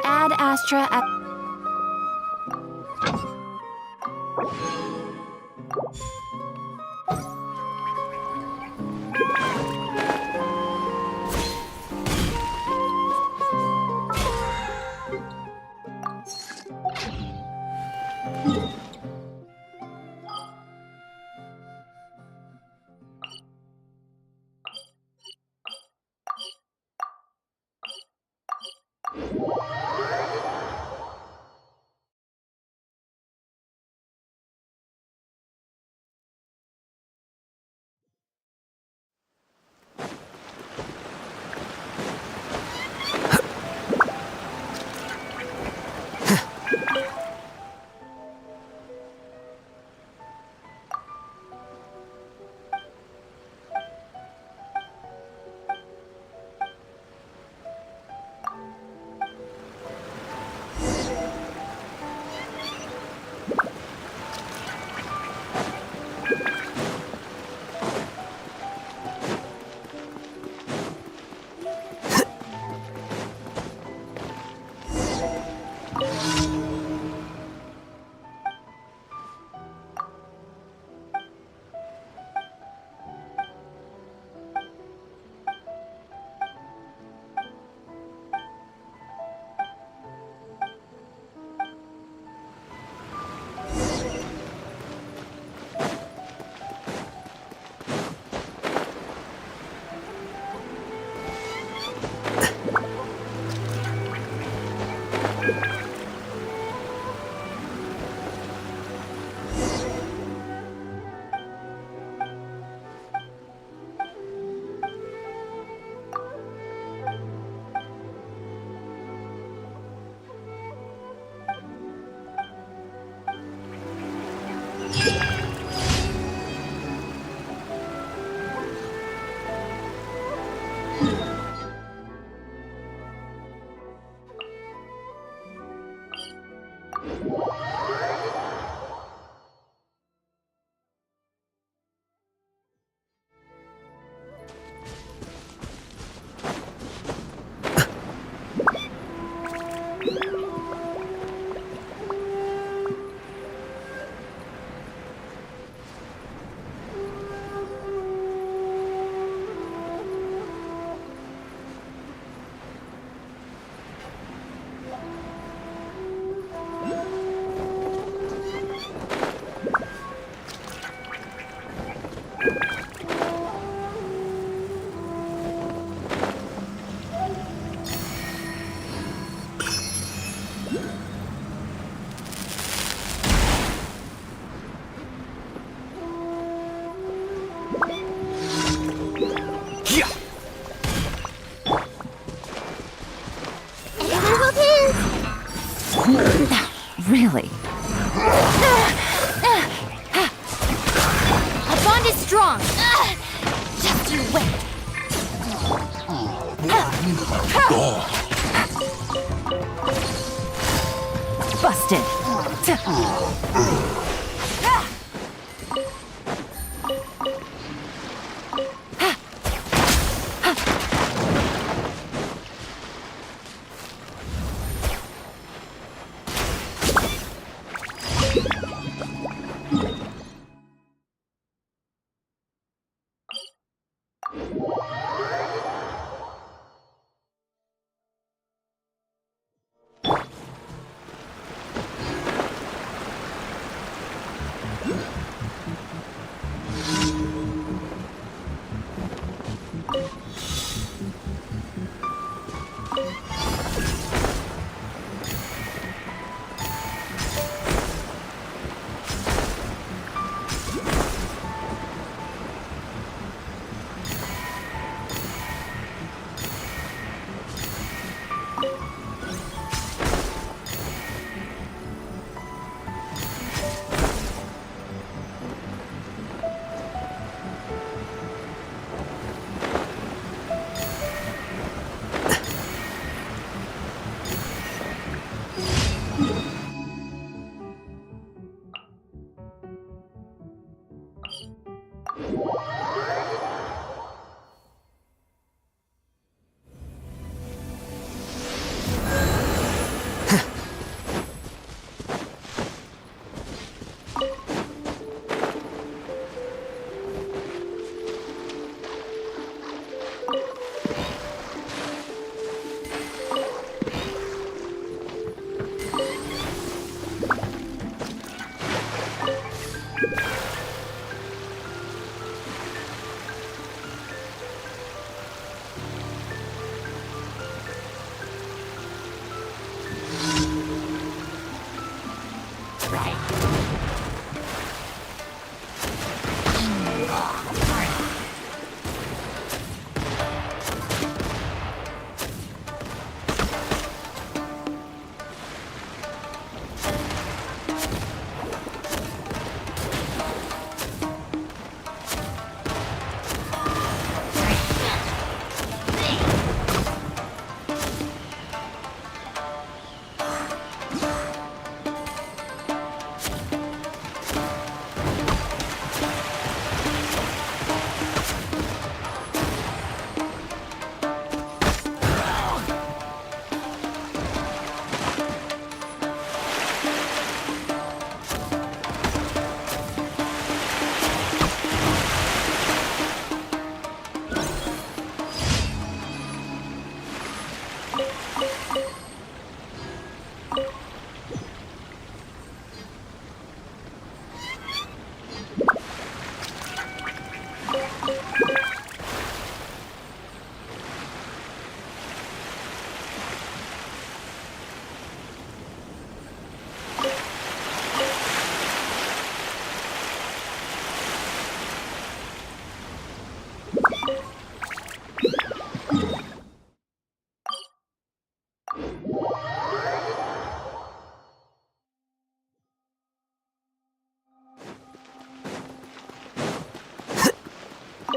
Ad Astra. Really? Our bond is strong. Just you wait. Busted.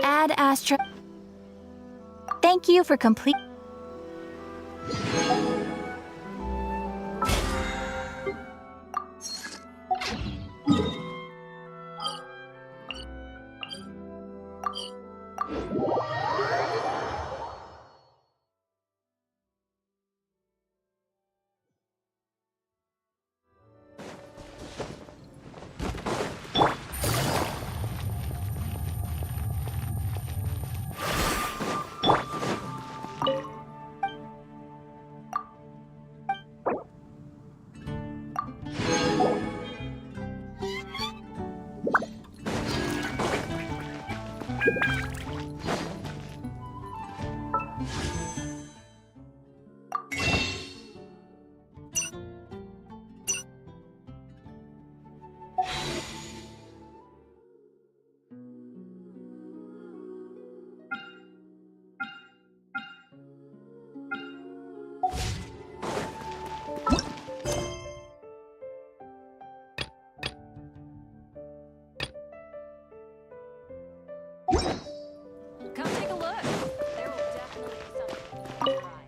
Add Astro. Thank you for complete. Come take a look. There will definitely be something to try.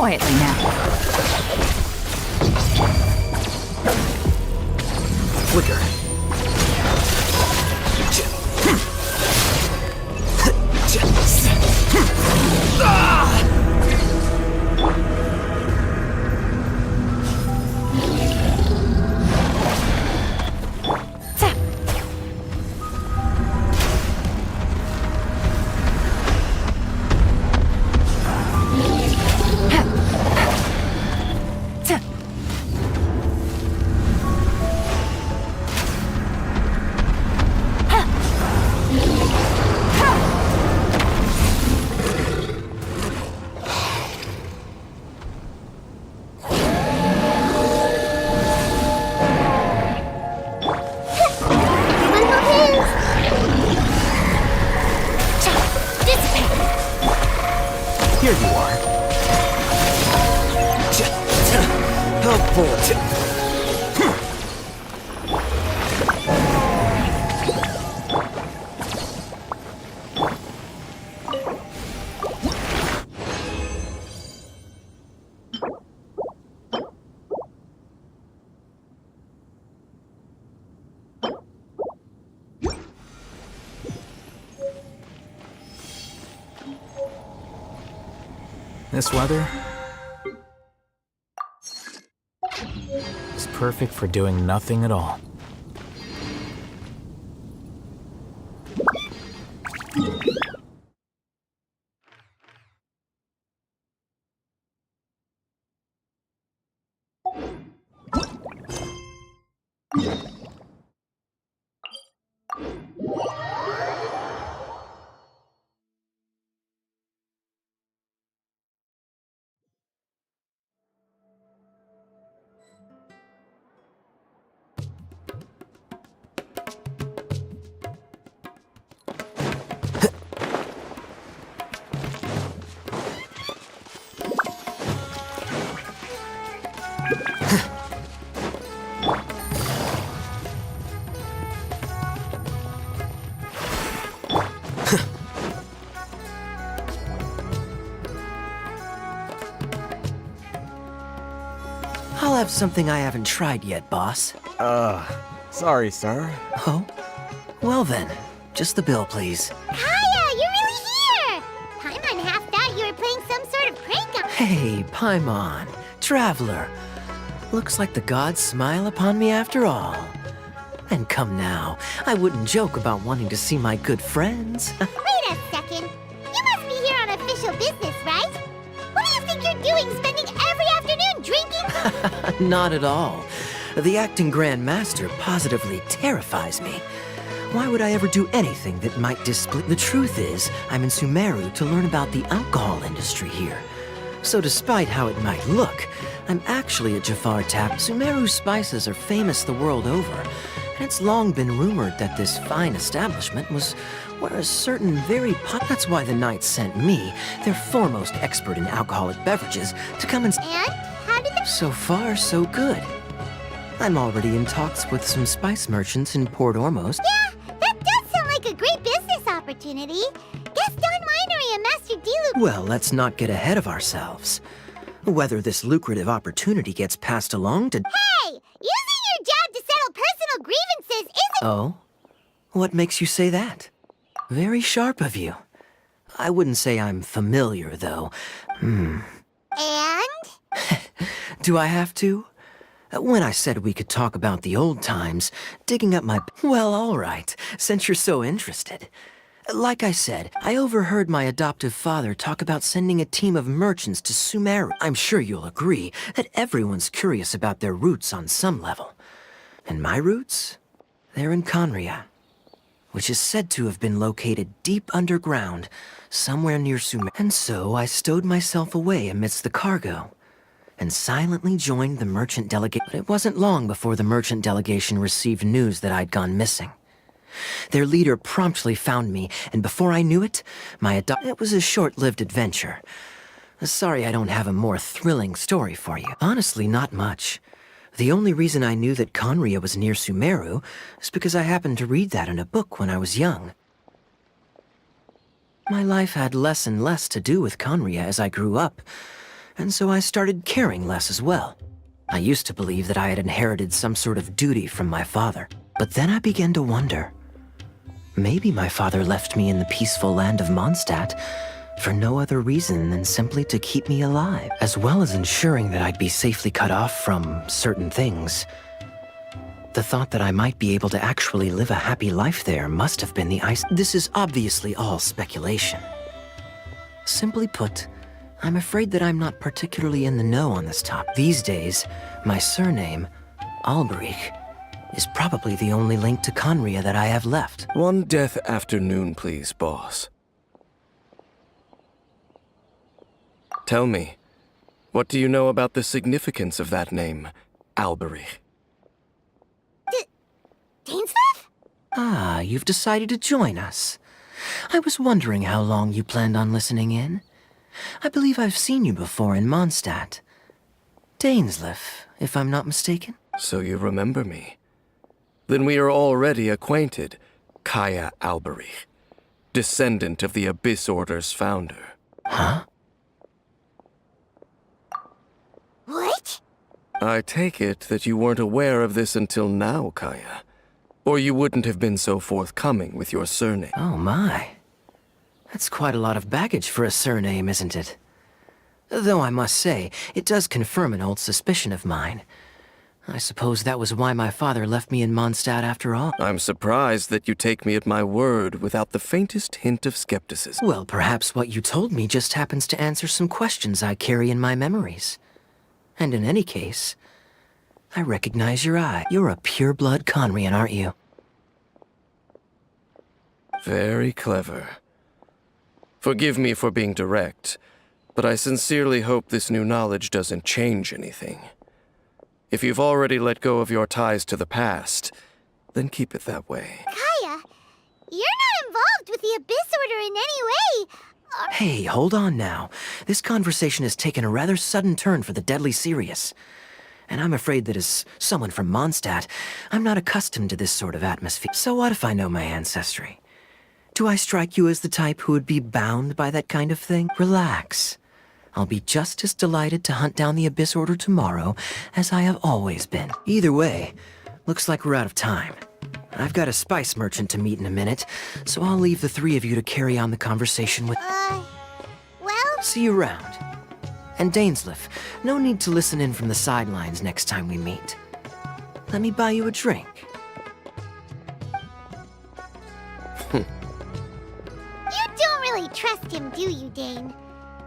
quietly now. Flicker. Here you are. Helpful. This weather is perfect for doing nothing at all. I'll have something I haven't tried yet, boss. Sorry, sir. Oh? Well then, just the bill, please. Kaya, you're really here! Paimon half thought you were playing some sort of prank on— Hey, Paimon, traveler. Looks like the gods smile upon me after all. And come now, I wouldn't joke about wanting to see my good friends. Wait a second. You must be here on official business, right? What do you think you're doing, spending every afternoon drinking? Not at all. The acting Grand Master positively terrifies me. Why would I ever do anything that might displease? The truth is, I'm in Sumeru to learn about the alcohol industry here. So despite how it might look, I'm actually a Jafar Tap. Sumeru spices are famous the world over, and it's long been rumored that this fine establishment was where a certain very That's why the Knights sent me, their foremost expert in alcoholic beverages, to come and— And how did the— So far, so good. I'm already in talks with some spice merchants in Port Ormos. Yeah, that does sound like a great business opportunity. Gaston Winery and Master Diluc— Well, let's not get ahead of ourselves. Whether this lucrative opportunity gets passed along to— Hey! Using your job to settle personal grievances isn't— Oh? What makes you say that? Very sharp of you. I wouldn't say I'm familiar, though. And? Do I have to? When I said we could talk about the old times, digging up my— Well, all right, since you're so interested. Like I said, I overheard my adoptive father talk about sending a team of merchants to Sumeru. I'm sure you'll agree that everyone's curious about their roots on some level. And my roots? They're in Conria, which is said to have been located deep underground, somewhere near Sumeru. And so I stowed myself away amidst the cargo, and silently joined the merchant delegation. But it wasn't long before the merchant delegation received news that I'd gone missing. Their leader promptly found me, and before I knew it, It was a short-lived adventure. Sorry I don't have a more thrilling story for you. Honestly, not much. The only reason I knew that Conria was near Sumeru is because I happened to read that in a book when I was young. My life had less and less to do with Conria as I grew up, and so I started caring less as well. I used to believe that I had inherited some sort of duty from my father, but then I began to wonder. Maybe my father left me in the peaceful land of Mondstadt for no other reason than simply to keep me alive, as well as ensuring that I'd be safely cut off from certain things. The thought that I might be able to actually live a happy life there must have been the ice. This is obviously all speculation. Simply put, I'm afraid that I'm not particularly in the know on this topic. These days, my surname, Alberich, is probably the only link to Conria that I have left. One death afternoon, please, boss. Tell me, what do you know about the significance of that name, Alberich? Dainsleif? Ah, you've decided to join us. I was wondering how long you planned on listening in. I believe I've seen you before in Mondstadt. Dainsleif, if I'm not mistaken. So you remember me. Then we are already acquainted, Kaya Alberich, descendant of the Abyss Order's founder. Huh? What? I take it that you weren't aware of this until now, Kaya. Or you wouldn't have been so forthcoming with your surname. Oh my. That's quite a lot of baggage for a surname, isn't it? Though I must say, it does confirm an old suspicion of mine. I suppose that was why my father left me in Mondstadt after all. I'm surprised that you take me at my word without the faintest hint of skepticism. Well, perhaps what you told me just happens to answer some questions I carry in my memories. And in any case, I recognize your eye. You're a pure-blood Conrian, aren't you? Very clever. Forgive me for being direct, but I sincerely hope this new knowledge doesn't change anything. If you've already let go of your ties to the past, then keep it that way. Kaya, you're not involved with the Abyss Order in any way. Hey, hold on now. This conversation has taken a rather sudden turn for the deadly serious. And I'm afraid that as someone from Mondstadt, I'm not accustomed to this sort of atmosphere. So what if I know my ancestry? Do I strike you as the type who would be bound by that kind of thing? Relax. I'll be just as delighted to hunt down the Abyss Order tomorrow as I have always been. Either way, looks like we're out of time. I've got a spice merchant to meet in a minute, so I'll leave the three of you to carry on the conversation with... Well, See you around. And Dainsleif, no need to listen in from the sidelines next time we meet. Let me buy you a drink. you don't really trust him, do you, Dane?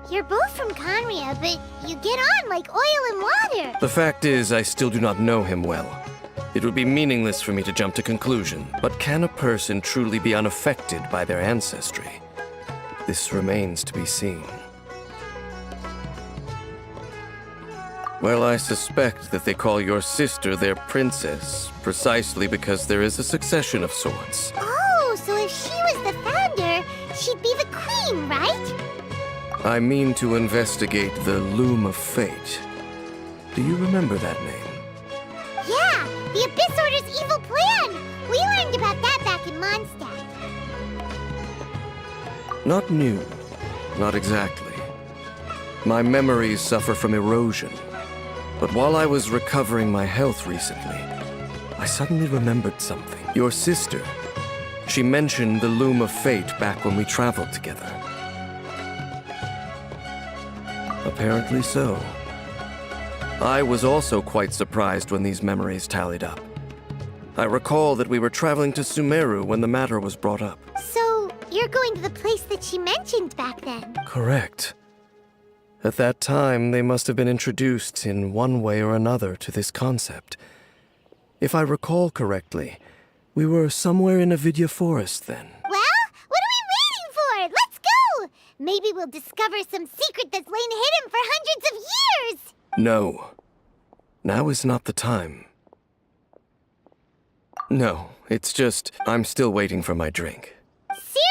You're both from Conria, but you get on like oil and water. The fact is, I still do not know him well. It would be meaningless for me to jump to conclusion. But can a person truly be unaffected by their ancestry? This remains to be seen. Well, I suspect that they call your sister their princess, precisely because there is a succession of sorts. Oh, so if she was the founder, she'd be the queen, right? I mean to investigate the Loom of Fate. Do you remember that name? Yeah, the Abyss Order's evil plan. We learned about that back in Mondstadt. Not new. Not exactly. My memories suffer from erosion. But while I was recovering my health recently, I suddenly remembered something. Your sister. She mentioned the Loom of Fate back when we traveled together. Apparently so. I was also quite surprised when these memories tallied up. I recall that we were traveling to Sumeru when the matter was brought up. So, you're going to the place that she mentioned back then? Correct. At that time, they must have been introduced in one way or another to this concept. If I recall correctly, we were somewhere in Avidya Forest then. Well, what are we waiting for? Let's go! Maybe we'll discover some secret that's lain hidden for hundreds of years! No. Now is not the time. No, it's just, I'm still waiting for my drink. Seriously?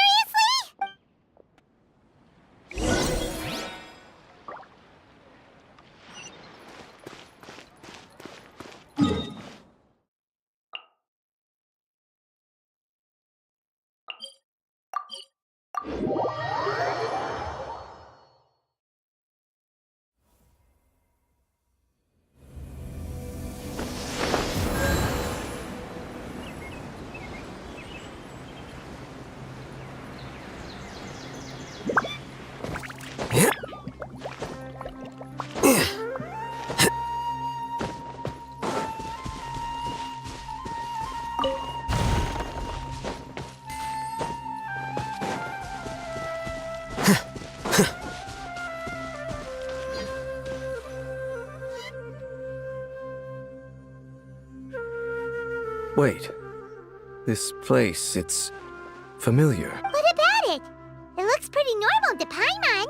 Wait. This place, it's familiar. What about it? It looks pretty normal to Paimon.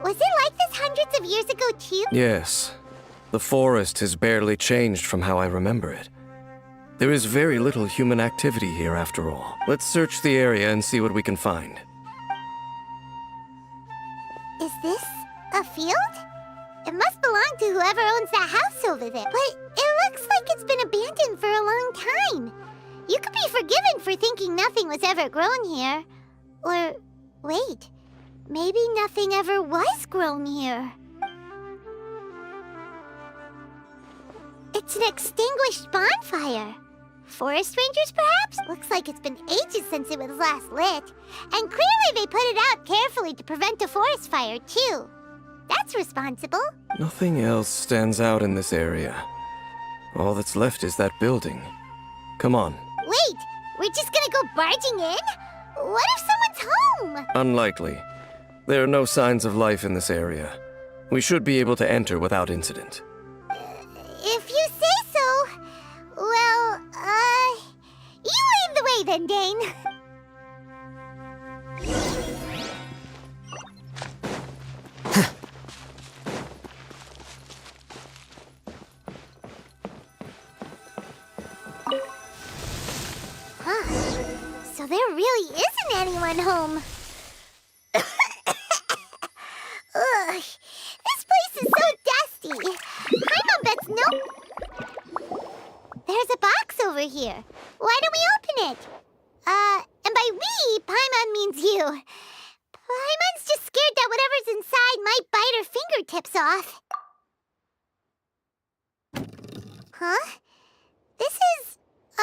Was it like this hundreds of years ago too? Yes. The forest has barely changed from how I remember it. There is very little human activity here after all. Let's search the area and see what we can find. Is this a field? It must belong to whoever owns that house over there. But it looks like it's been abandoned for a long time. You could be forgiven for thinking nothing was ever grown here. Or, wait, maybe nothing ever was grown here. It's an extinguished bonfire. Forest rangers, perhaps? Looks like it's been ages since it was last lit. And clearly they put it out carefully to prevent a forest fire, too. That's responsible. Nothing else stands out in this area. All that's left is that building. Come on. Wait, we're just gonna go barging in? What if someone's home? Unlikely. There are no signs of life in this area. We should be able to enter without incident. If you say so. Well, you lead the way then, Dane. So there really isn't anyone home. Ugh, this place is so dusty. Paimon bets no. There's a box over here. Why don't we open it? And by we, Paimon means you. Paimon's just scared that whatever's inside might bite her fingertips off. Huh? This is a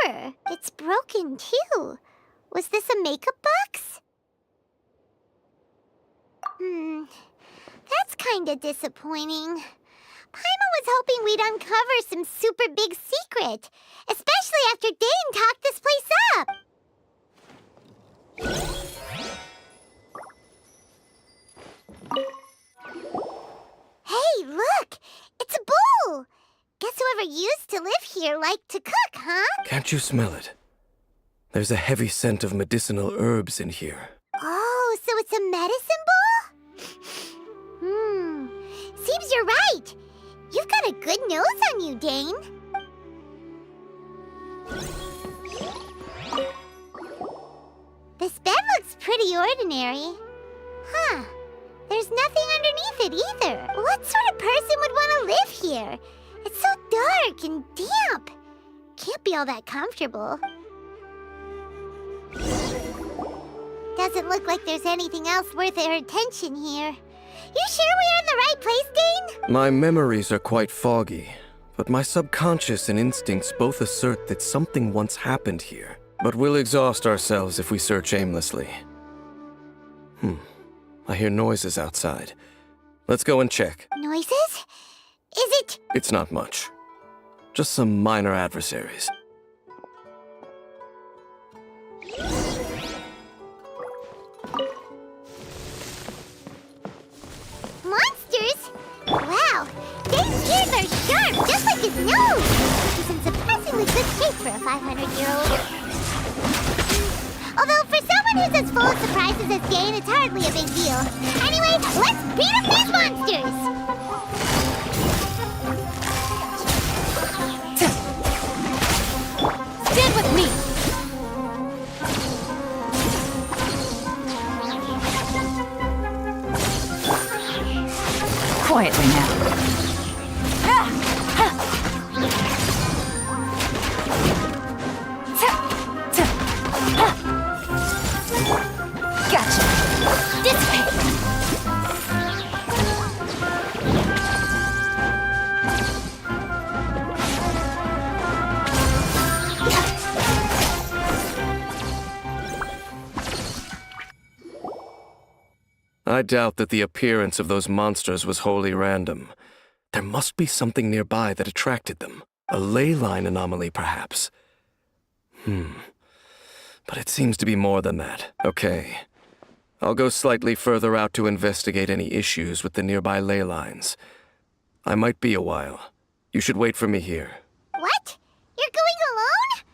mirror. It's broken, too. Was this a makeup box? That's kinda disappointing. Paimon was hoping we'd uncover some super big secret, especially after Dane talked this place up. Hey, look! It's a bowl! Guess whoever used to live here liked to cook, huh? Can't you smell it? There's a heavy scent of medicinal herbs in here. Oh, so it's a medicine bowl? Seems you're right. You've got a good nose on you, Dane. This bed looks pretty ordinary. Huh. There's nothing underneath it either. What sort of person would want to live here? It's so dark and damp. Can't be all that comfortable. Doesn't look like there's anything else worth our attention here. You sure we're in the right place, Dane? My memories are quite foggy, but my subconscious and instincts both assert that something once happened here. But we'll exhaust ourselves if we search aimlessly. I hear noises outside. Let's go and check. Noises? Is it? It's not much. Just some minor adversaries. Monsters? Wow, Dane's ears are sharp, just like his nose. He's in surprisingly good shape for a 500-year-old. Although for someone who's as full of surprises as Dane, it's hardly a big deal. Anyway, let's beat up these monsters! Stand with me! Quietly now. Gotcha. Dissipate. I doubt that the appearance of those monsters was wholly random. There must be something nearby that attracted them. A ley line anomaly, perhaps. But it seems to be more than that. Okay. I'll go slightly further out to investigate any issues with the nearby ley lines. I might be a while. You should wait for me here. What? You're going alone?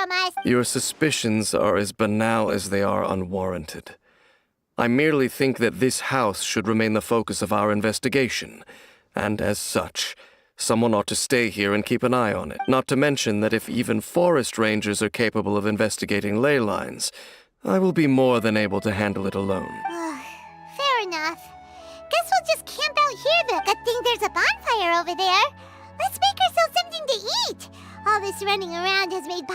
from us. Your suspicions are as banal as they are unwarranted. I merely think that this house should remain the focus of our investigation, and as such, someone ought to stay here and keep an eye on it. Not to mention that if even forest rangers are capable of investigating ley lines, I will be more than able to handle it alone. Fair enough. Guess we'll just camp out here then. Good thing there's a bonfire over there. Let's make ourselves something to eat. All this running around has made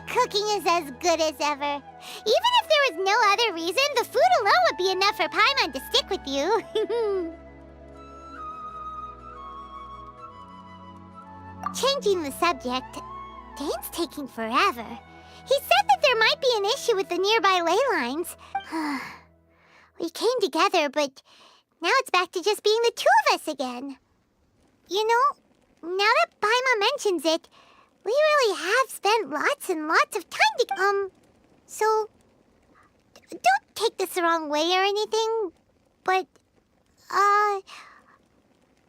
cooking is as good as ever. Even if there was no other reason, the food alone would be enough for Paimon to stick with you. Changing the subject, Dane's taking forever. He said that there might be an issue with the nearby ley lines. We came together, but now it's back to just being the two of us again. You know, now that Paimon mentions it, we really have spent lots and lots of time to, so, don't take this the wrong way or anything, but,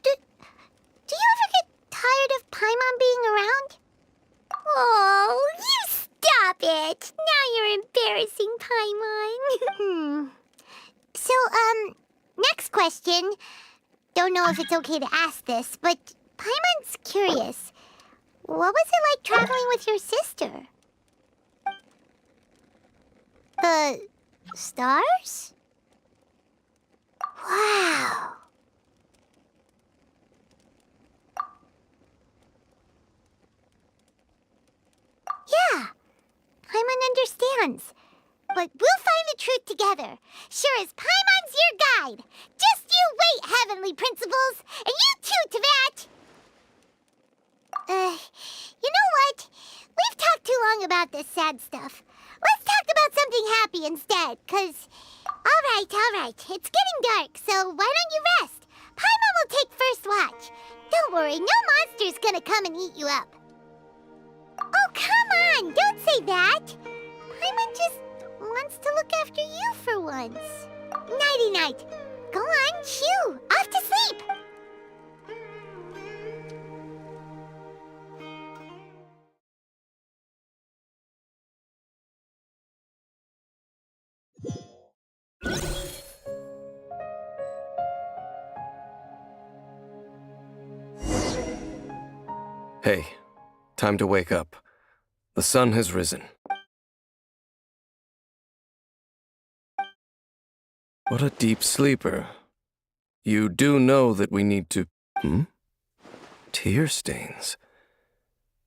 do you ever get tired of Paimon being around? Oh, you stop it! Now you're embarrassing Paimon. So, next question. Don't know if it's okay to ask this, but Paimon's curious. What was it like traveling with your sister? The stars? Wow. Yeah, Paimon understands. But we'll find the truth together. Sure as Paimon's your guide. Just you wait, Heavenly Principles! And you too, Teyvat! You know what? We've talked too long about this sad stuff. Let's talk about something happy instead, 'cause... All right. It's getting dark, so why don't you rest? Paimon will take first watch. Don't worry, no monster's gonna come and eat you up. Oh, come on! Don't say that! Paimon just wants to look after you for once. Nighty-night. Go on, shoo! Off to sleep! Hey, time to wake up. The sun has risen. What a deep sleeper. You do know that we need to... Tear stains.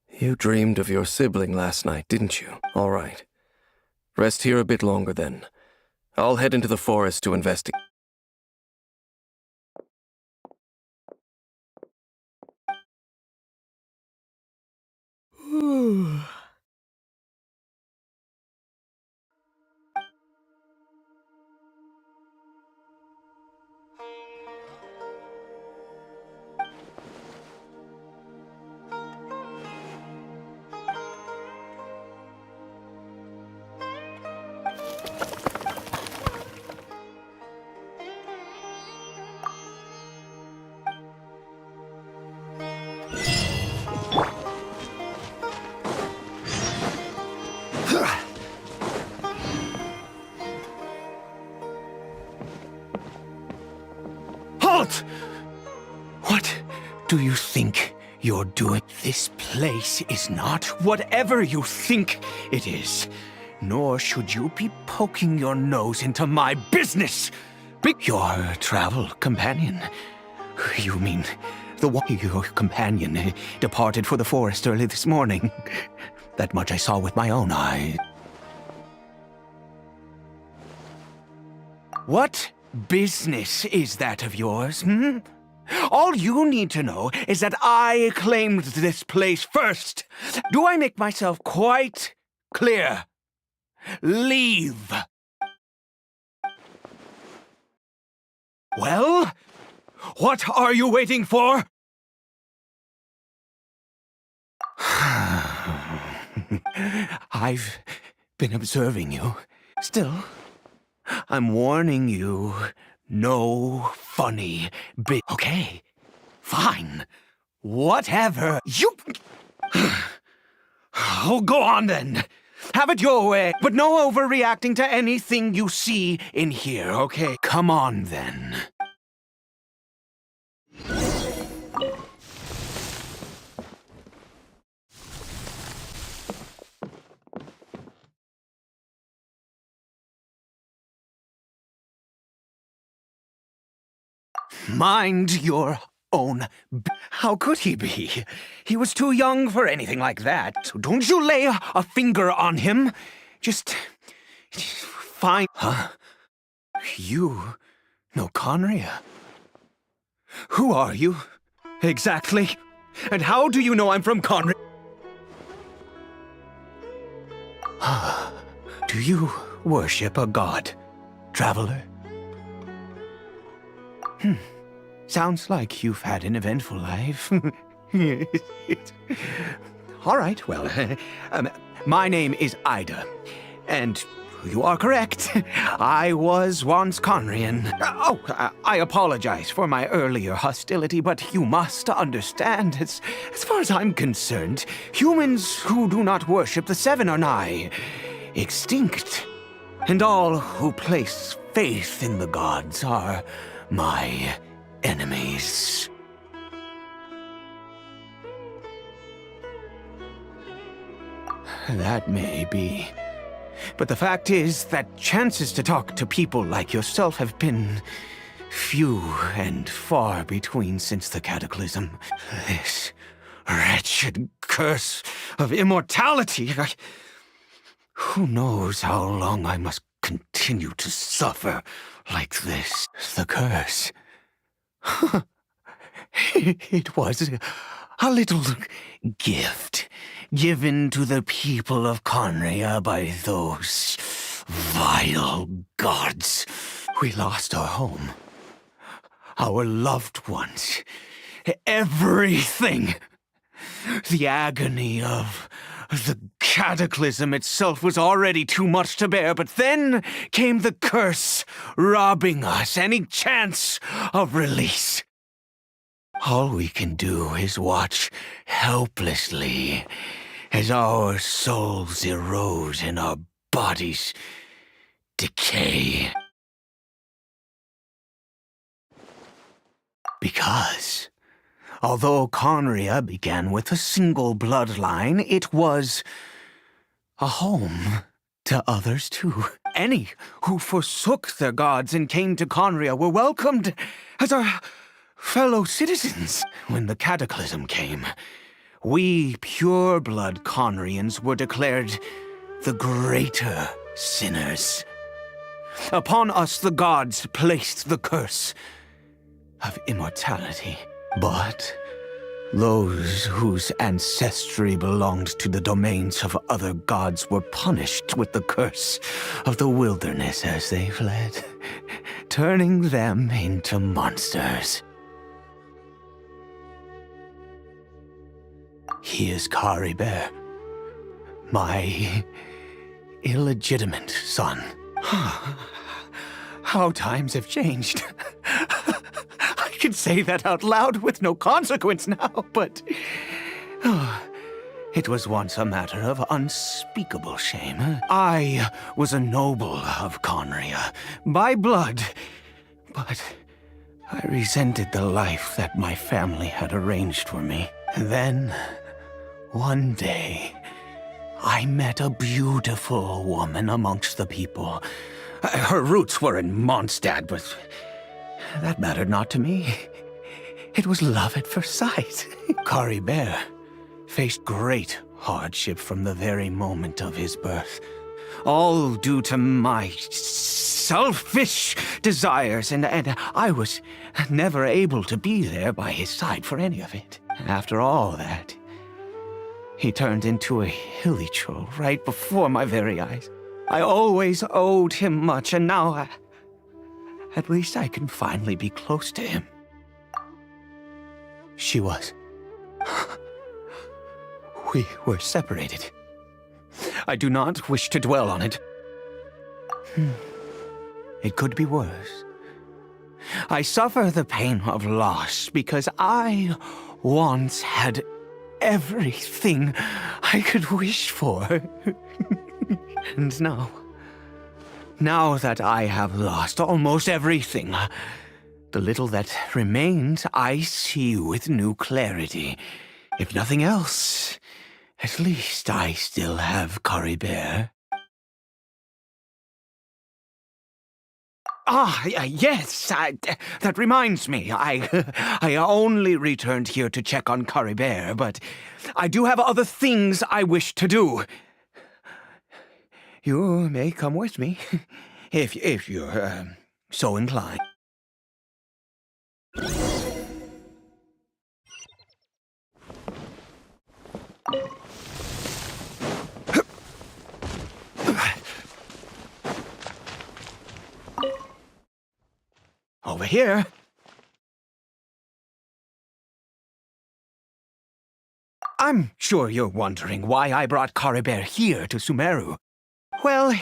You dreamed of your sibling last night, didn't you? All right. Rest here a bit longer then. I'll head into the forest to investigate. Halt! What do you think you're doing? This place is not whatever you think it is. Nor should you be poking your nose into my business. Your travel companion. You mean the one your companion departed for the forest early this morning? That much I saw with my own eye. What business is that of yours, All you need to know is that I claimed this place first. Do I make myself quite Clear. Leave. Well, what are you waiting for? I've been observing you. Still, I'm warning you, no funny bit. Okay, fine. Whatever. You... Oh, go on then. Have it your way. But no overreacting to anything you see in here, okay? Come on then. Mind your own How could he be? He was too young for anything like that. So don't you lay a finger on him. Just fine. Huh? You know Conria? Who are you? Exactly. And how do you know I'm from Conria? Do you worship a god, traveler? Sounds like you've had an eventful life. All right, well, my name is Ida, and you are correct. I was once Conrian. I apologize for my earlier hostility, but you must understand, as far as I'm concerned, humans who do not worship the Seven are nigh extinct, and all who place faith in the gods are my enemies. That may be. But the fact is that chances to talk to people like yourself have been few and far between since the cataclysm. This wretched curse of immortality. Who knows how long I must continue to suffer like this? The curse. It was a little gift given to the people of Conria by those vile gods. We lost our home, our loved ones, everything. The agony of the cataclysm itself was already too much to bear, but then came the curse, robbing us any chance of release. All we can do is watch helplessly as our souls erode and our bodies decay. Because although Conria began with a single bloodline, it was a home to others too. Any who forsook their gods and came to Conria were welcomed as our fellow citizens. When the cataclysm came, we pure-blood Conrians were declared the greater sinners. Upon us the gods placed the curse of immortality. But those whose ancestry belonged to the domains of other gods were punished with the curse of the wilderness as they fled, turning them into monsters. He is Caribert, my illegitimate son. How times have changed. I can say that out loud with no consequence now, but it was once a matter of unspeakable shame. I was a noble of Conria, by blood, but I resented the life that my family had arranged for me. Then, one day, I met a beautiful woman amongst the people. Her roots were in Mondstadt, but that mattered not to me. It was love at first sight. Caribert faced great hardship from the very moment of his birth, all due to my selfish desires, and I was never able to be there by his side for any of it. After all that, He turned into a hilly troll right before my very eyes. I always owed him much, and now at least I can finally be close to him. She was. We were separated. I do not wish to dwell on it. It could be worse. I suffer the pain of loss because I once had everything I could wish for. And now that I have lost almost everything, the little that remains I see with new clarity. If nothing else, at least I still have Caribert. Yes, that reminds me. I only returned here to check on Caribert, but I do have other things I wish to do. You may come with me, if you're so inclined. Over here. I'm sure you're wondering why I brought Caribert here to Sumeru. Well,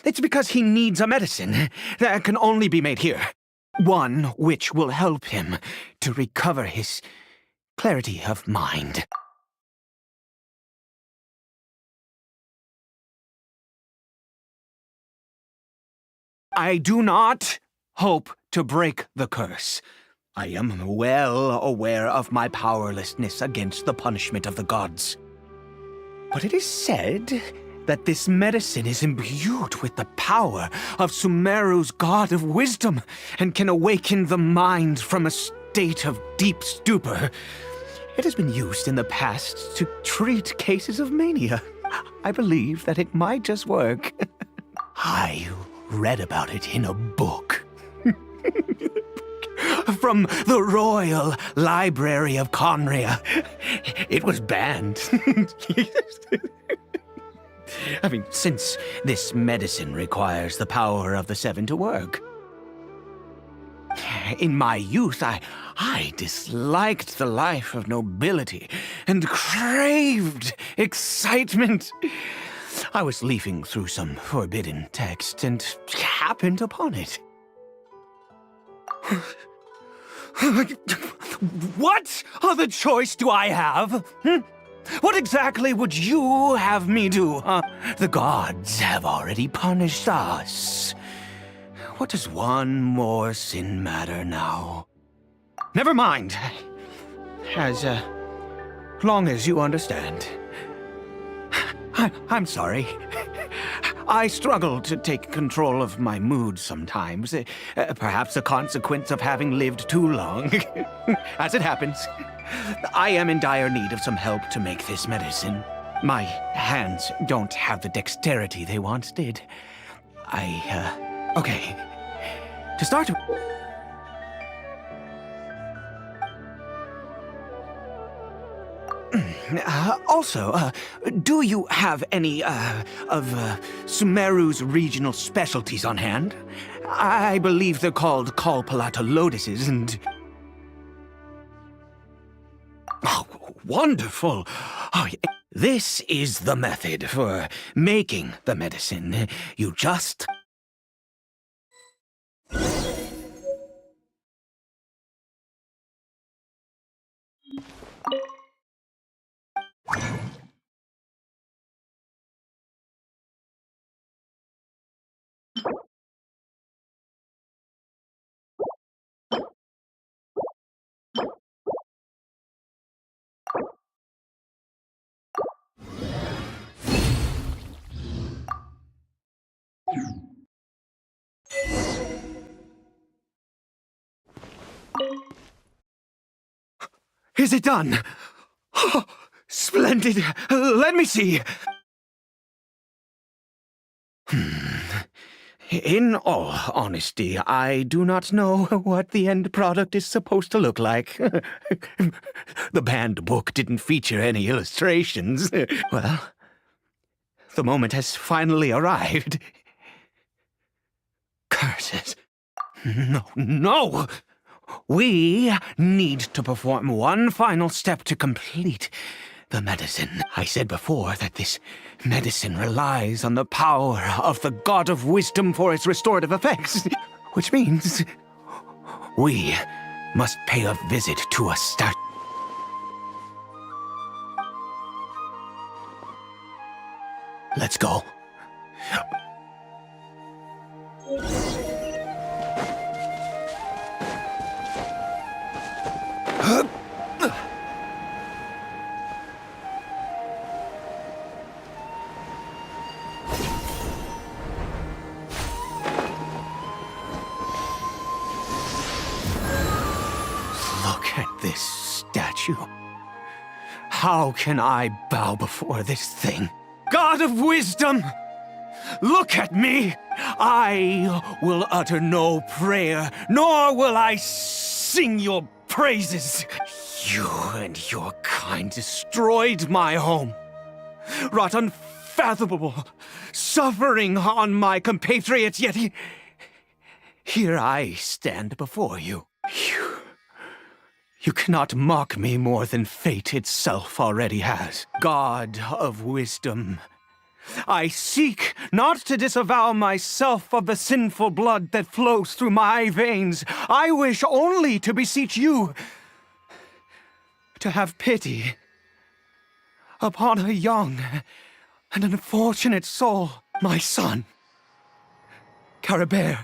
it's because he needs a medicine that can only be made here. One which will help him to recover his clarity of mind. I do not hope to break the curse. I am well aware of my powerlessness against the punishment of the gods. But it is said that this medicine is imbued with the power of Sumeru's god of wisdom and can awaken the mind from a state of deep stupor. It has been used in the past to treat cases of mania. I believe that it might just work. I read about it in a book. From the Royal Library of Conria. It was banned. I mean, since this medicine requires the power of the Seven to work. In my youth, I disliked the life of nobility and craved excitement. I was leafing through some forbidden text and happened upon it. What other choice do I have? What exactly would you have me do? The gods have already punished us. What does one more sin matter now? Never mind. As long as you understand. I'm sorry. I struggle to take control of my mood sometimes. Perhaps a consequence of having lived too long. As it happens, I am in dire need of some help to make this medicine. My hands don't have the dexterity they once did. Okay. To start with... Also, do you have any, of Sumeru's regional specialties on hand? I believe they're called Kalpalata lotuses and... Oh, wonderful! Oh, this is the method for making the medicine. You just... Is it done? Oh, splendid! Let me see! In all honesty, I do not know what the end product is supposed to look like. The banned book didn't feature any illustrations. Well, the moment has finally arrived. Curses. No! We need to perform one final step to complete the medicine. I said before that this medicine relies on the power of the God of Wisdom for its restorative effects, which means we must pay a visit to a statue. Let's go. Look at this statue. How can I bow before this thing? God of Wisdom! Look at me! I will utter no prayer, nor will I sing your praises. You and your kind destroyed my home, wrought unfathomable suffering on my compatriots, yet here I stand before you. You cannot mock me more than fate itself already has. God of Wisdom, I seek not to disavow myself of the sinful blood that flows through my veins. I wish only to beseech you to have pity upon a young and unfortunate soul, my son, Caribert.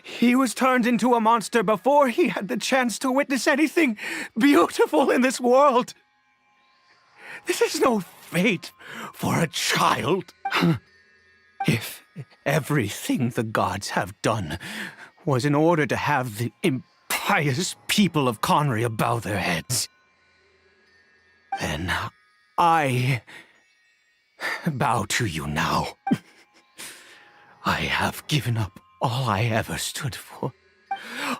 He was turned into a monster before he had the chance to witness anything beautiful in this world. This is no fate for a child. If everything the gods have done was in order to have the impious people of Conria bow their heads, then I bow to you now. I have given up all I ever stood for.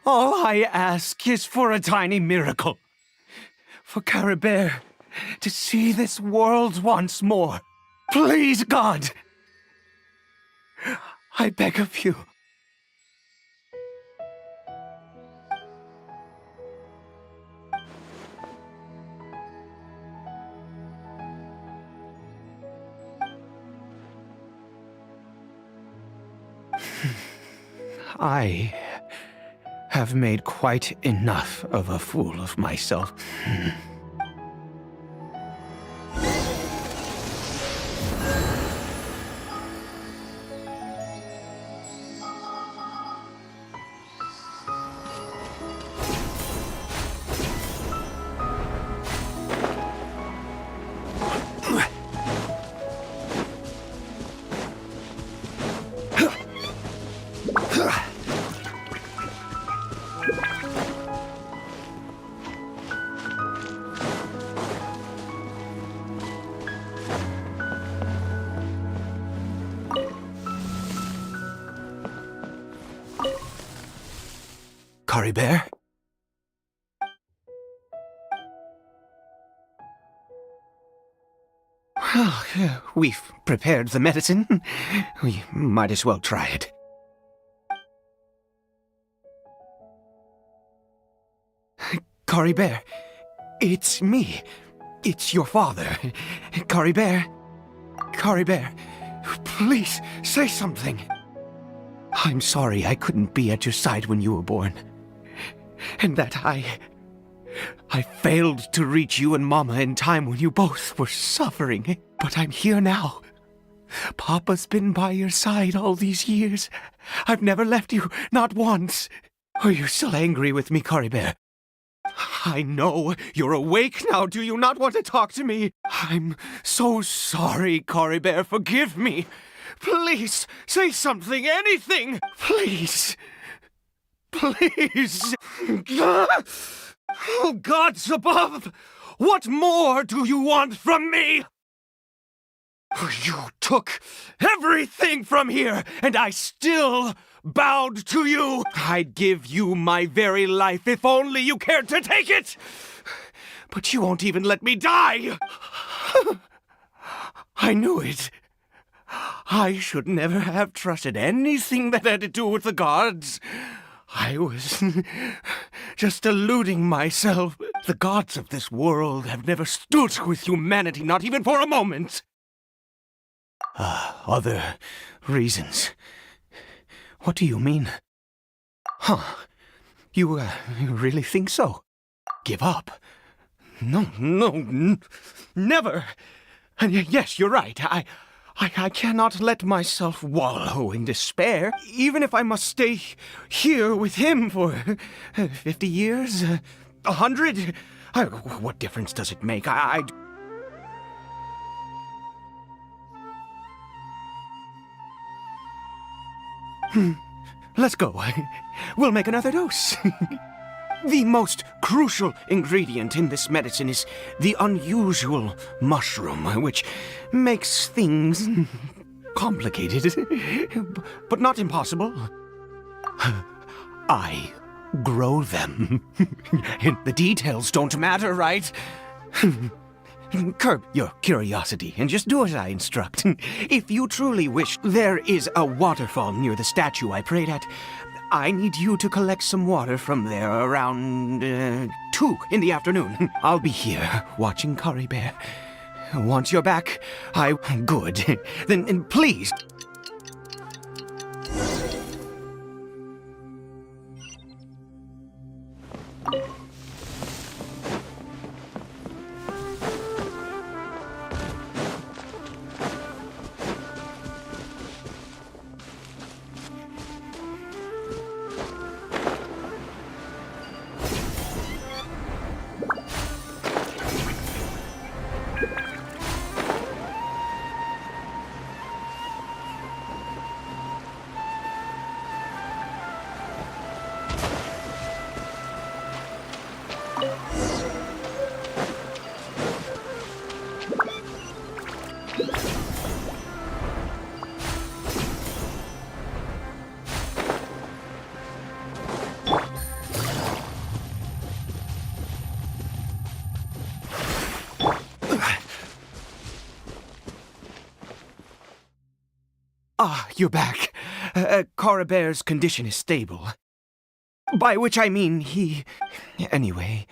All I ask is for a tiny miracle. For Caribert to see this world once more. Please, God! I beg of you. I have made quite enough of a fool of myself. Caribert? Well, we've prepared the medicine. We might as well try it. Caribert, it's me. It's your father. Caribert. Caribert, please say something. I'm sorry I couldn't be at your side when you were born. And that I failed to reach you and Mama in time when you both were suffering. But I'm here now. Papa's been by your side all these years. I've never left you, not once. Are you still angry with me, Caribert? I know you're awake now. Do you not want to talk to me? I'm so sorry, Caribert. Forgive me. Please, say something, anything. Please. Please. Oh, gods above! What more do you want from me? You took everything from here, and I still bowed to you. I'd give you my very life if only you cared to take it. But you won't even let me die. I knew it. I should never have trusted anything that had to do with the gods. I was just deluding myself. The gods of this world have never stood with humanity, not even for a moment. Other reasons. What do you mean? Huh. You really think so? Give up? No, never. And yes, you're right. I cannot let myself wallow in despair, even if I must stay here with him for 50 years, 100. What difference does it make? Let's go. We'll make another dose. The most crucial ingredient in this medicine is the unusual mushroom, which makes things complicated, but not impossible. I grow them. The details don't matter, right? Curb your curiosity and just do as I instruct. If you truly wish, there is a waterfall near the statue I prayed at. I need you to collect some water from there around 2 in the afternoon. I'll be here watching Curry Bear. Once you're back, Good. Then please. You're back. Coribear's condition is stable. By which I mean he... Anyway...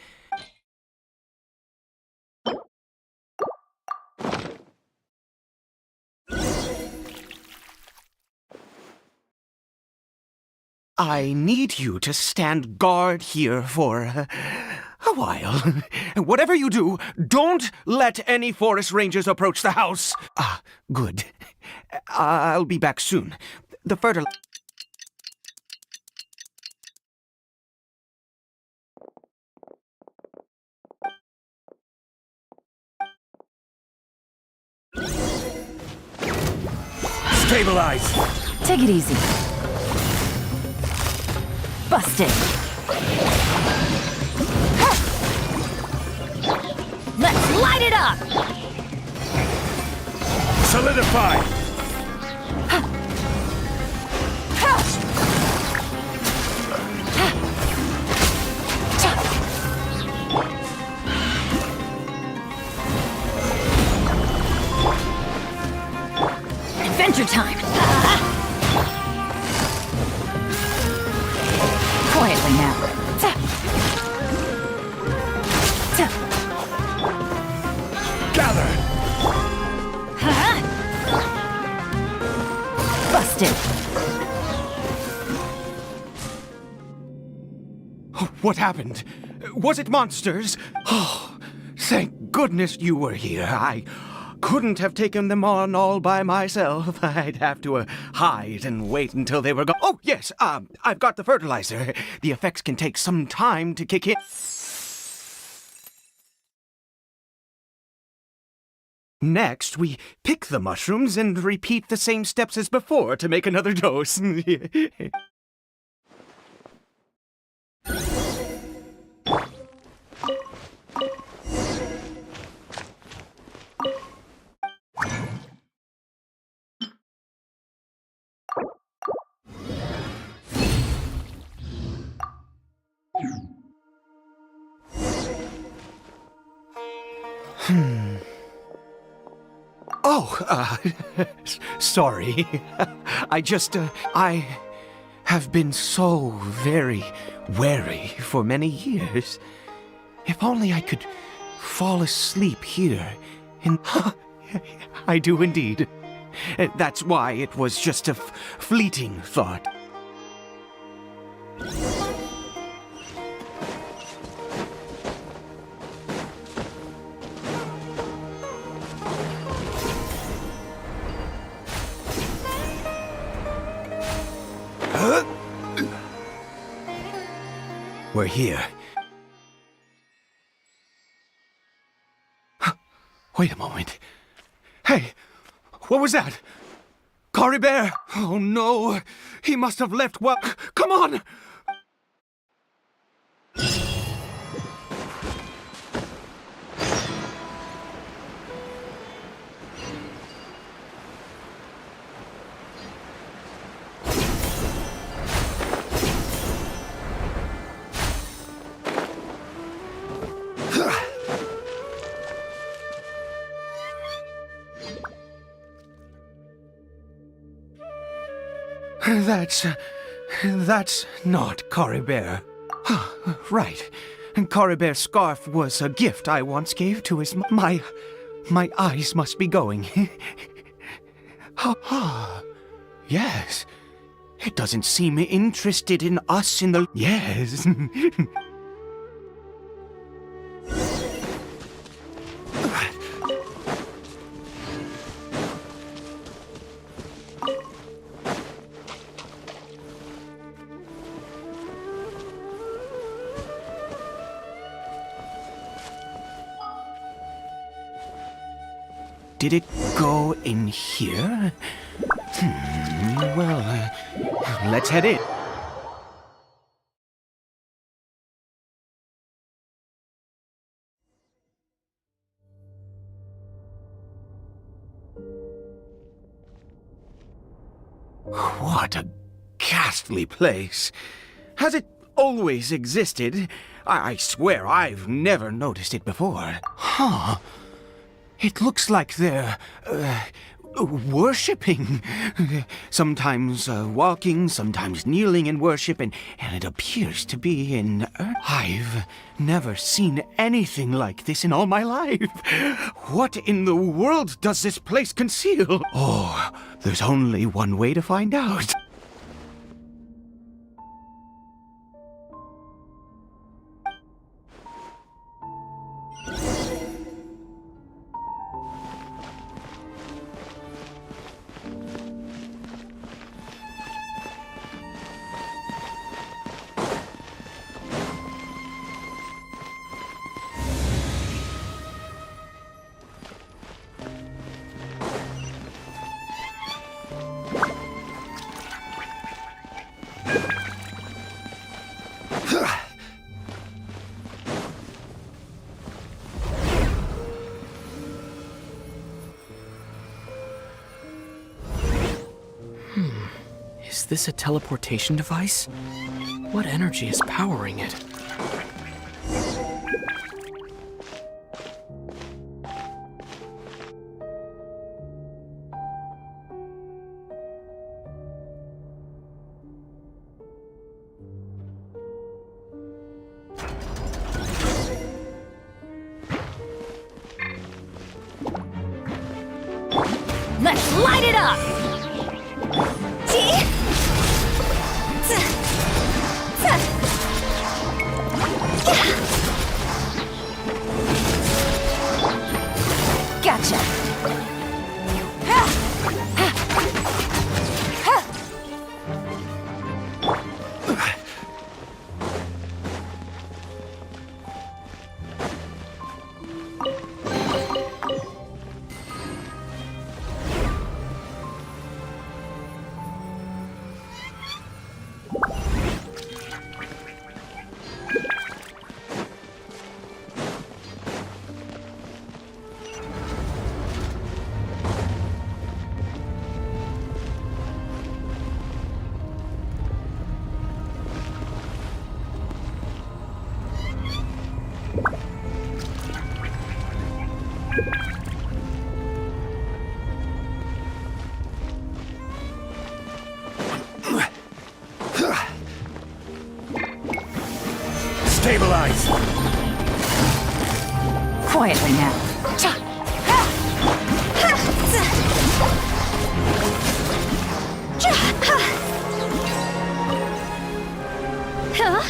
I need you to stand guard here for a while. Whatever you do, don't let any forest rangers approach the house. Good. I'll be back soon. The fertilizer... Stabilize! Take it easy. Busted. Let's light it up! Solidify! Adventure time! Quietly now. Gather! Busted. What happened? Was it monsters? Oh, thank goodness you were here. I couldn't have taken them on all by myself. I'd have to hide and wait until they were gone. Oh, yes, I've got the fertilizer. The effects can take some time to kick in. Next, we pick the mushrooms and repeat the same steps as before to make another dose. Sorry. I have been so very wary for many years. If only I could fall asleep here in... I do indeed. That's why it was just a fleeting thought. We're here. Wait a moment. Hey, what was that? Cory Bear! Oh no, he must have left well. Come on! That's not Cory Bear. Right. Cory Bear's scarf was a gift I once gave to his my eyes must be going. Yes. It doesn't seem interested in us in the... Yes. Did it go in here? Well, let's head in. What a ghastly place. Has it always existed? I swear I've never noticed it before. Huh. It looks like they're, worshipping. Sometimes walking, sometimes kneeling in worship, and it appears to be in... I've never seen anything like this in all my life. What in the world does this place conceal? Oh, there's only one way to find out. Is this a teleportation device? What energy is powering it? Let's light it up! Gotcha! Stabilize! Quietly now. Huh?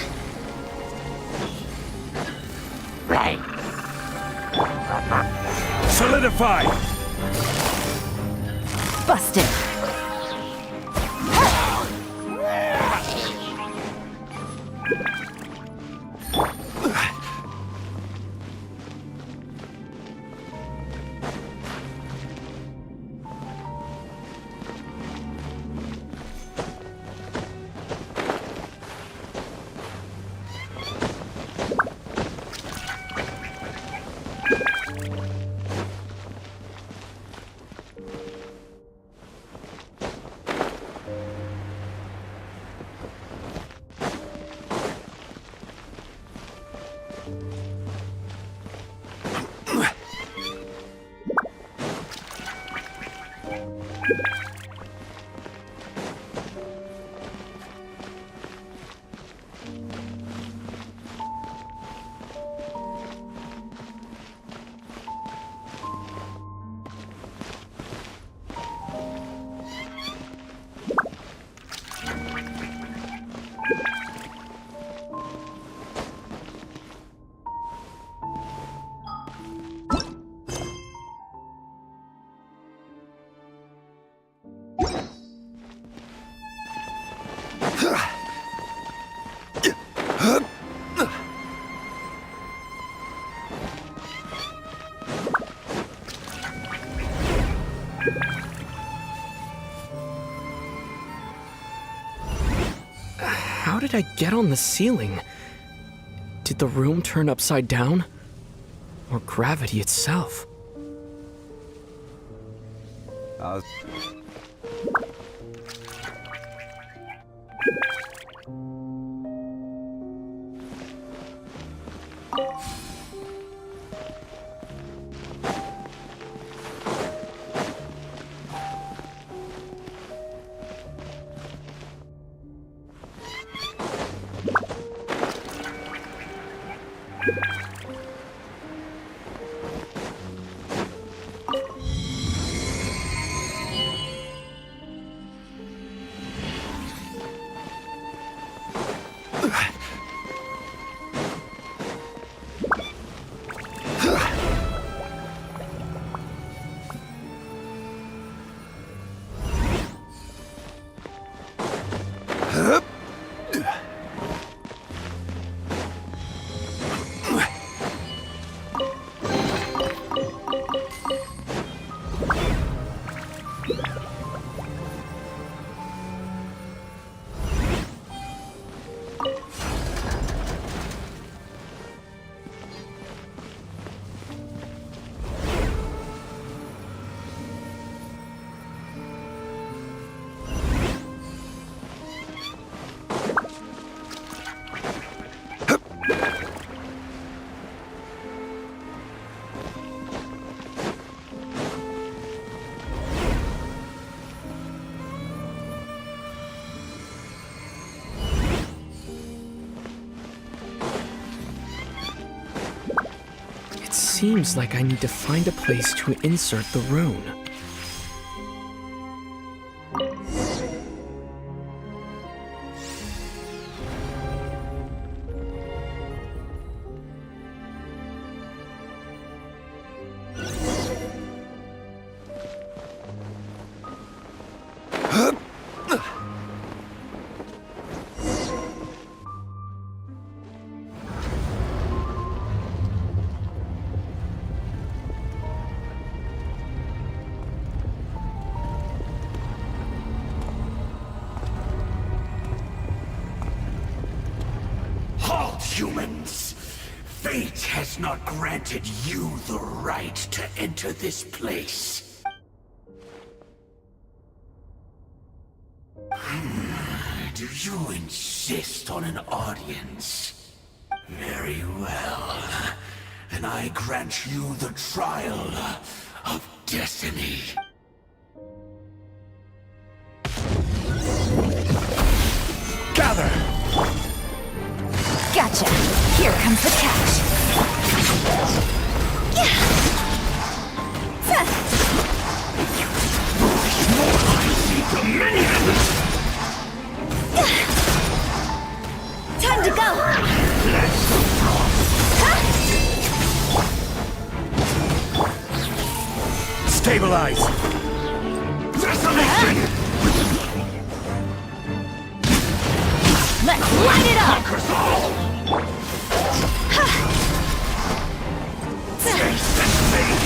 Solidify! Busted. How did I get on the ceiling? Did the room turn upside down? Or gravity itself? Seems like I need to find a place to insert the rune. Humans, fate has not granted you the right to enter this place. Do you insist on an audience? Very well. Then I grant you the trial of destiny. Gather! Gotcha. Here comes the catch. Time to go! Stabilize! Desolation! Let's light it up! Conquers all! Taste and fade!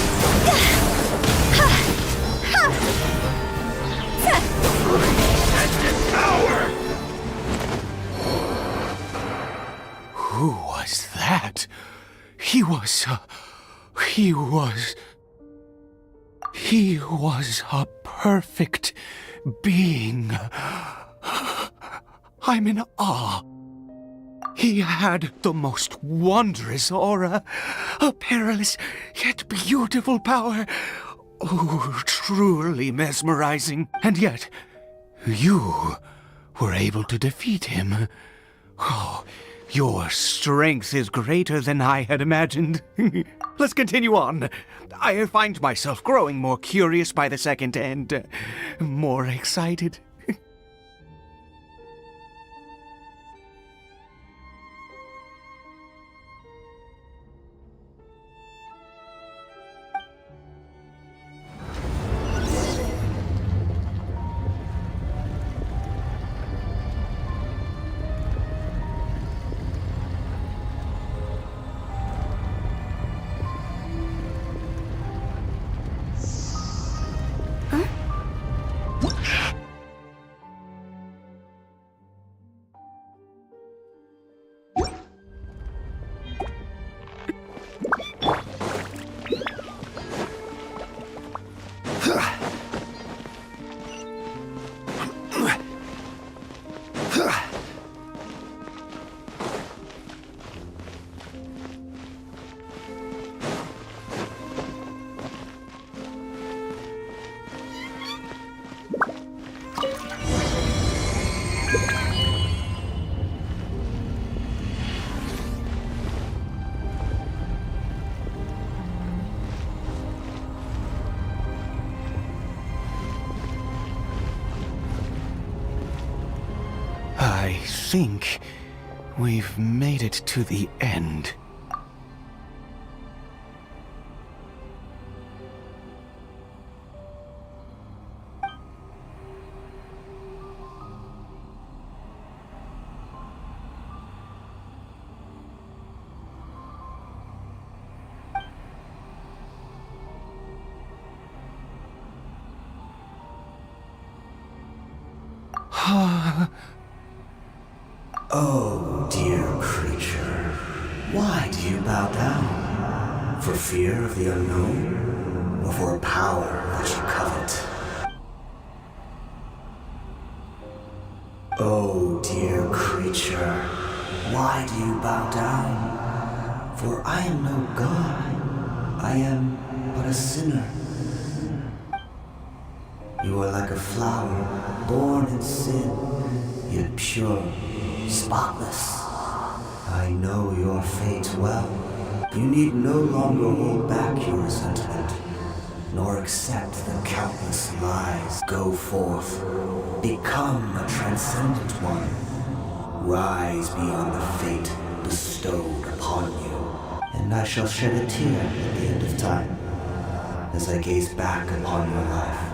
And devour! Who was that? He was a perfect being. I'm in awe. He had the most wondrous aura, a perilous yet beautiful power. Oh, truly mesmerizing. And yet, you were able to defeat him. Oh, your strength is greater than I had imagined. Let's continue on. I find myself growing more curious by the second and more excited. I think we've made it to the end. Oh, dear creature, why do you bow down? For fear of the unknown? Or for a power that you covet? Oh, dear creature, why do you bow down? For I am no god, I am but a sinner. You are like a flower, born in sin, yet pure, spotless. I know your fate well. You need no longer hold back your resentment, nor accept the countless lies. Go forth, become a transcendent one. Rise beyond the fate bestowed upon you. And I shall shed a tear at the end of time, as I gaze back upon your life.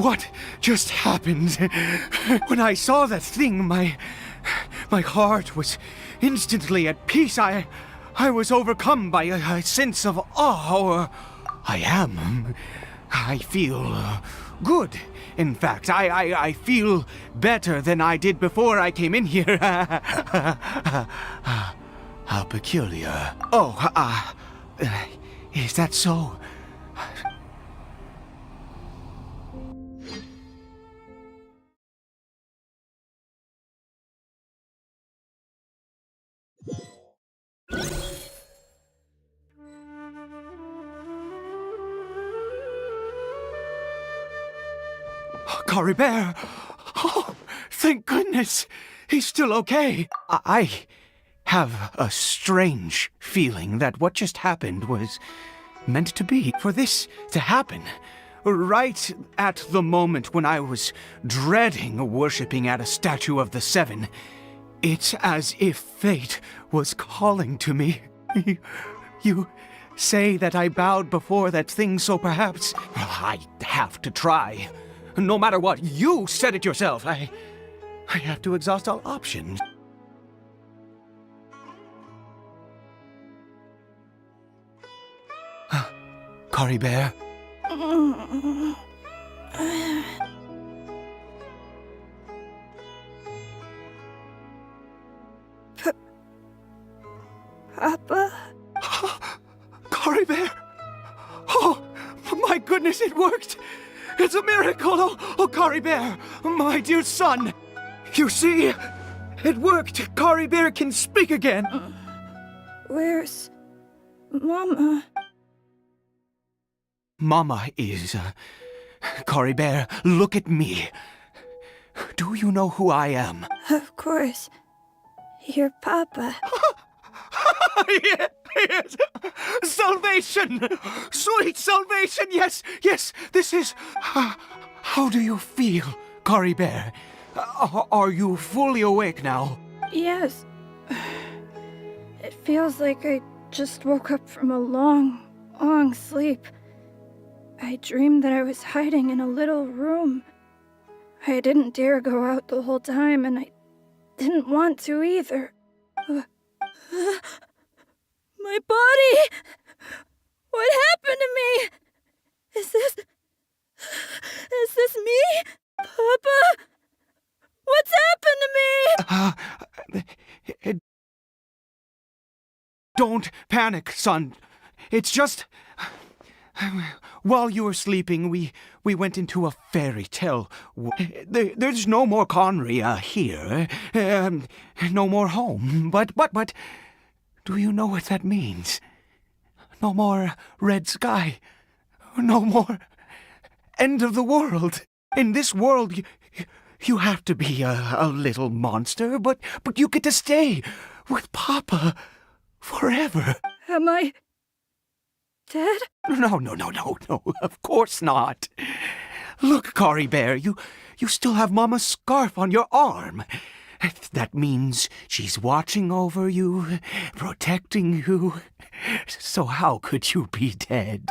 What just happened? When I saw that thing, my heart was instantly at peace. I was overcome by a sense of awe. I feel good. In fact, I feel better than I did before I came in here. How peculiar. Oh, is that so? Cory Bear! Oh, thank goodness! He's still okay. I have a strange feeling that what just happened was meant to be. For this to happen, right at the moment when I was dreading worshipping at a statue of the Seven, it's as if fate was calling to me. You say that I bowed before that thing, so perhaps I have to try. No matter what, you said it yourself. I have to exhaust all options. Cory Bear? Papa? Cory Bear? Oh, my goodness, it worked! It's a miracle! Oh, Cory Bear, my dear son! You see, it worked! Cory Bear can speak again! Where's Mama? Mama is... Cory Bear, look at me. Do you know who I am? Of course. Your Papa. Yes! Salvation! Sweet salvation! Yes, yes, this is... How do you feel, Cory Bear? Are you fully awake now? Yes. It feels like I just woke up from a long, long sleep. I dreamed that I was hiding in a little room. I didn't dare go out the whole time, and I didn't want to either. My body! What happened to me? Is this me? Papa? What's happened to me? Don't panic, son. It's just... While you were sleeping, we went into a fairy tale. There's no more Conry here. No more home. But... Do you know what that means? No more red sky. No more end of the world. In this world, you have to be a little monster, but you get to stay with Papa forever. Am I dead? No, of course not. Look, Cory Bear, you still have Mama's scarf on your arm. That means she's watching over you, protecting you. So how could you be dead?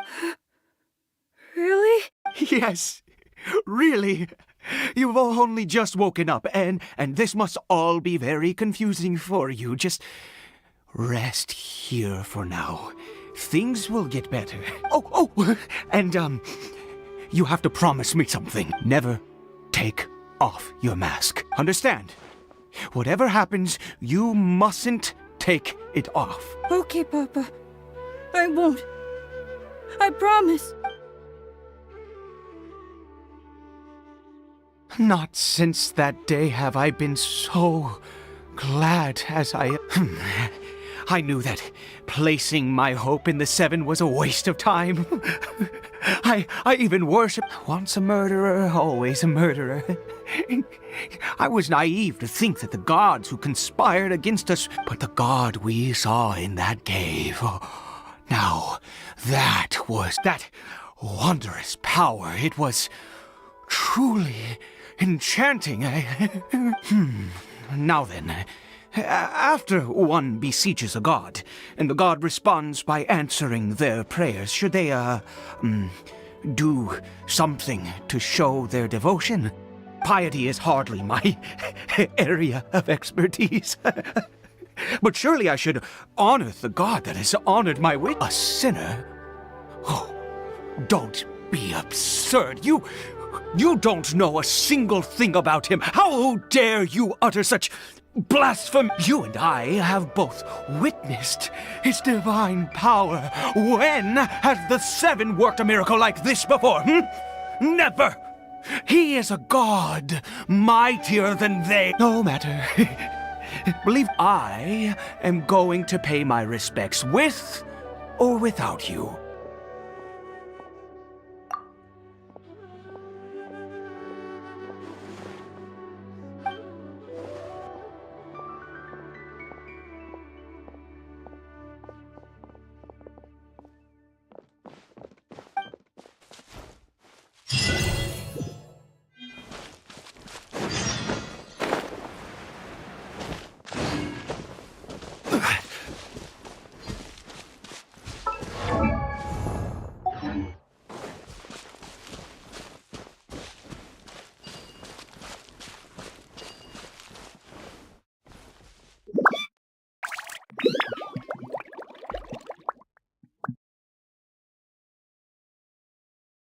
Really? Yes, really. You've only just woken up, and this must all be very confusing for you. Just rest here for now. Things will get better. Oh, and you have to promise me something. Never take off your mask. Understand? Whatever happens, you mustn't take it off. Okay, Papa. I won't. I promise. Not since that day have I been so glad as I... I knew that placing my hope in the Seven was a waste of time. I even worshipped once a murderer, always a murderer. I was naive to think that the gods who conspired against us, but the god we saw in that cave. Now, that wondrous power. It was truly enchanting. Now then, after one beseeches a god, and the god responds by answering their prayers, should they, do something to show their devotion. Piety is hardly my area of expertise. But surely I should honor the god that has honored my wit. A sinner? Oh, don't be absurd. You don't know a single thing about him. How dare you utter such blasphemy? You and I have both witnessed his divine power. When has the Seven worked a miracle like this before? Never! He is a god, mightier than they. No matter. Believe I am going to pay my respects with or without you.